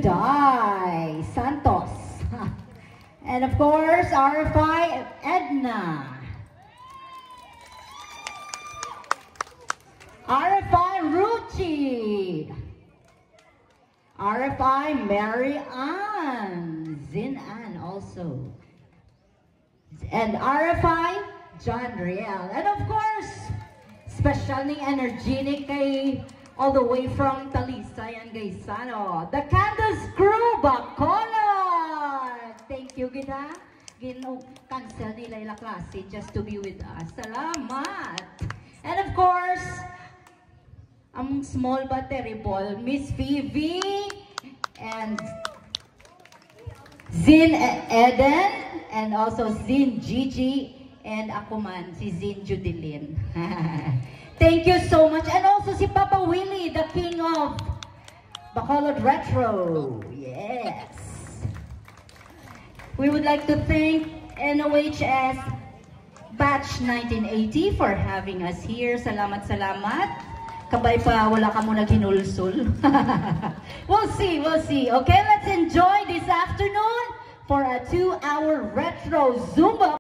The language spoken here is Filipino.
Dai Santos. And of course, RFI Edna. RFI Ruchi. RFI Mary Ann. Zin Ann also. And RFI John Riel. And of course, special ning energetic kay all the way from Talisay and Gaisano. The Candace Crew, Bacolod! Thank you, Gina. Cancel nila yung klase just to be with us. Salamat! And of course, ang small but terrible, Miss Phoebe and Zin Eden and also Zin Gigi and ako man, si Zin Judilyn. Thank you so much. And also si Papa Willie, the king of Bacolod Retro. Yes. We would like to thank NOHS Batch 1980 for having us here. Salamat, salamat. Kabay pa, wala ka muna ginulsul. We'll see, we'll see. Okay, let's enjoy this afternoon for a 2-hour retro Zumba.